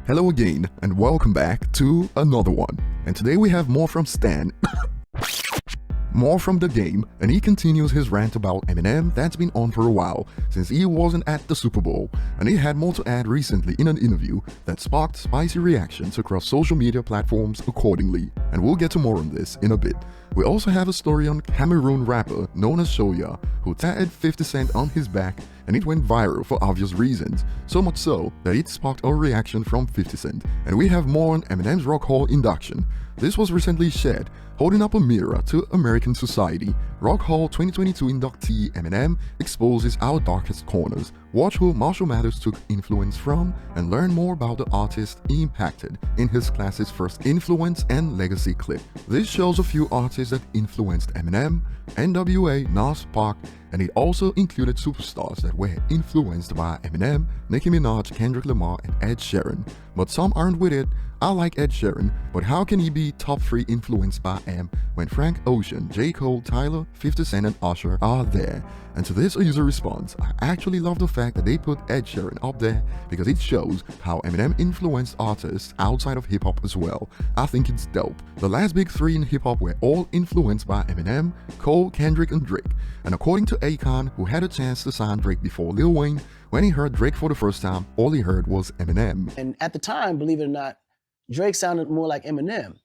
Hello again, and welcome back to another one. And today we have more from Stan. More from the game, and he continues his rant about Eminem that's been on for a while, since he wasn't at the Super Bowl, and he had more to add recently in an interview that sparked spicy reactions across social media platforms accordingly, and we'll get to more on this in a bit. We also have a story on Cameroon rapper known as Shoya, who tatted 50 Cent on his back, and it went viral for obvious reasons, so much so that it sparked a reaction from 50 Cent. And we have more on Eminem's Rock Hall induction. This was recently shared, holding up a mirror to American society. Rock Hall 2022 inductee Eminem exposes our darkest corners. Watch who Marshall Mathers took influence from and learn more about the artist he impacted in his class's first influence and legacy clip. This shows a few artists that influenced Eminem, NWA, Nas, Pac, and it also included superstars that were influenced by Eminem, Nicki Minaj, Kendrick Lamar, and Ed Sheeran. But some aren't with it. I like Ed Sheeran, but how can he be top 3 influenced by M when Frank Ocean, J. Cole, Tyler, 50 Cent, and Usher are there? And to this a user responds, I actually love the fact that they put Ed Sheeran up there because it shows how Eminem influenced artists outside of hip-hop as well. I think it's dope. The last big 3 in hip-hop were all influenced by Eminem, Cole, Kendrick, and Drake. And according to Akon, who had a chance to sign Drake before Lil Wayne, when he heard Drake for the first time, all he heard was Eminem. And at the time, believe it or not, Drake sounded more like Eminem.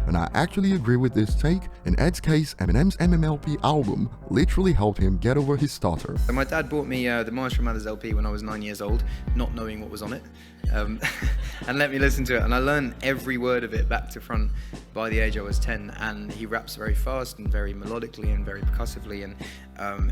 And I actually agree with this take. In Ed's case, Eminem's MMLP album literally helped him get over his stutter. So my dad bought me the Marshall Mathers LP when I was 9 years old, not knowing what was on it, and let me listen to it. And I learned every word of it back to front by the age I was 10. And he raps very fast and very melodically and very percussively, and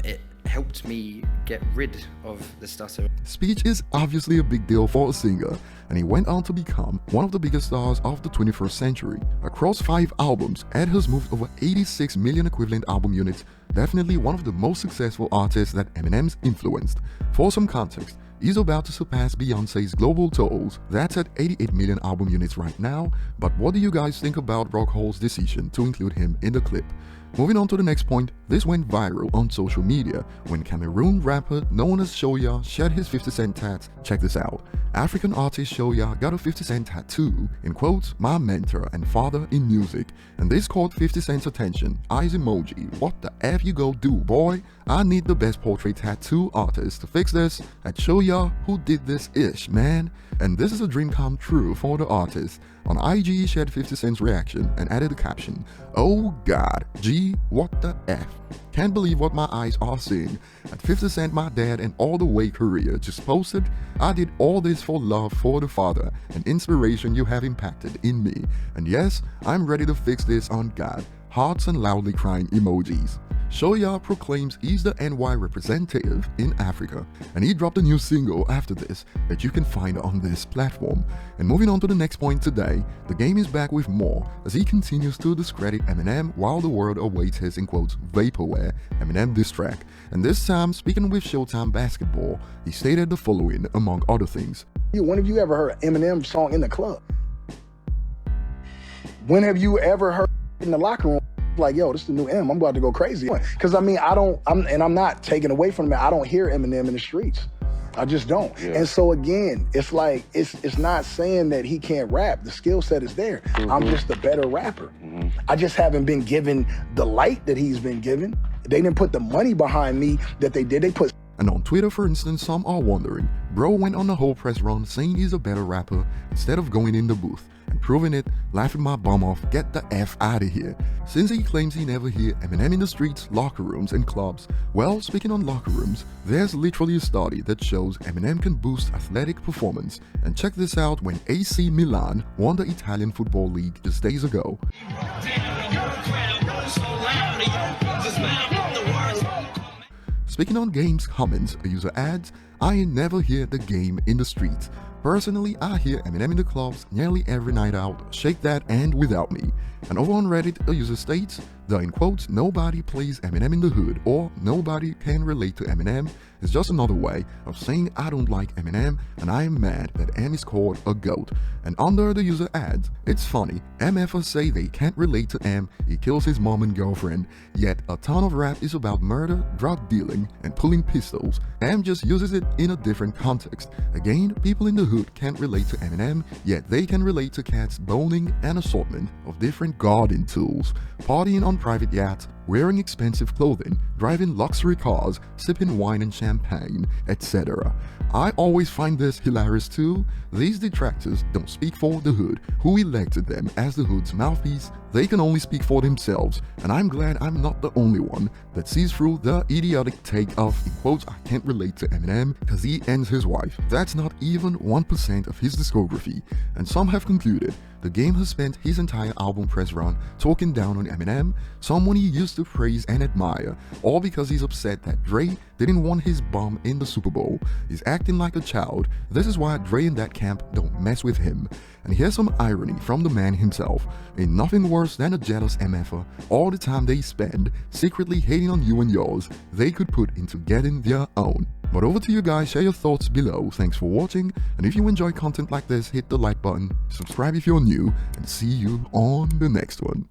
it helped me get rid of the stutter. Speech is obviously a big deal for a singer, and he went on to become one of the biggest stars of the 21st century. Across 5 albums, Ed has moved over 86 million equivalent album units, definitely one of the most successful artists that Eminem's influenced. For some context, he's about to surpass Beyonce's global totals, that's at 88 million album units right now, but what do you guys think about Rock Hall's decision to include him in the clip? Moving on to the next point, this went viral on social media when Cameroon rapper known as Shoya shared his 50 Cent tats. Check this out. African artist Shoya got a 50 Cent tattoo, in quotes, my mentor and father in music, and this caught 50 Cent's attention. Eyes emoji, what the F you go do, boy? I need the best portrait tattoo artist to fix this. At Shoya, who did this ish, man? And this is a dream come true for the artist. On IG, he shared 50 Cent's reaction and added a caption, oh god, G, what the F? Can't believe what my eyes are seeing. At 50 Cent, my dad and all the way career just posted, I did all this for love for the father and inspiration you have impacted in me. And yes, I'm ready to fix this on God. Hearts and loudly crying emojis. Shoya proclaims he's the NY representative in Africa, and he dropped a new single after this that you can find on this platform. And moving on to the next point today, the game is back with more as he continues to discredit Eminem while the world awaits his, in quotes, vaporware Eminem diss track. And this time, speaking with Showtime Basketball, he stated the following among other things. When have you ever heard an Eminem song in the club? When have you ever heard in the locker room like, yo, this is the new M, I'm about to go crazy? Because I mean, I'm not taking away from him. I don't hear Eminem in the streets. I just don't. Yeah. And so again, it's like, it's not saying that he can't rap. The skill set is there. Mm-hmm. I'm just a better rapper. Mm-hmm. I just haven't been given the light that he's been given. They didn't put the money behind me that they did. They put. And on Twitter, for instance, some are wondering, bro went on the whole press run saying he's a better rapper instead of going in the booth and proving it, laughing my bum off, get the F out of here. Since he claims he never hear Eminem in the streets, locker rooms, and clubs. Well, speaking on locker rooms, there's literally a study that shows Eminem can boost athletic performance. And check this out when AC Milan won the Italian Football League just days ago. Speaking on games comments, a user adds, I never hear the game in the streets. Personally, I hear Eminem in the clubs nearly every night out, shake that and without me. And over on Reddit, a user states, the in quotes, nobody plays Eminem in the hood or nobody can relate to Eminem is just another way of saying I don't like Eminem and I am mad that M is called a goat. And under the user adds, it's funny, MFers say they can't relate to M, he kills his mom and girlfriend, yet a ton of rap is about murder, drug dealing, and pulling pistols. M just uses it in a different context. Again, people in the hood can't relate to Eminem, yet they can relate to Cat's boning and assortment of different garden tools, partying on private yachts, wearing expensive clothing, driving luxury cars, sipping wine and champagne, etc. I always find this hilarious too. These detractors don't speak for the hood, who elected them as the hood's mouthpiece. They can only speak for themselves, and I'm glad I'm not the only one that sees through the idiotic take of, in quotes, I can't relate to Eminem because he ends his wife. That's not even 1% of his discography, and some have concluded the game has spent his entire album press run talking down on Eminem, someone he used to praise and admire, all because he's upset that Dre didn't want his bum in the Super Bowl. He's acting like a child. This is why Dre and that camp don't mess with him. And here's some irony from the man himself. Ain't nothing worse than a jealous MFer. All the time they spend secretly hating on you and yours, they could put into getting their own. But over to you guys, share your thoughts below. Thanks for watching, and if you enjoy content like this, hit the like button, subscribe if you're new, and see you on the next one.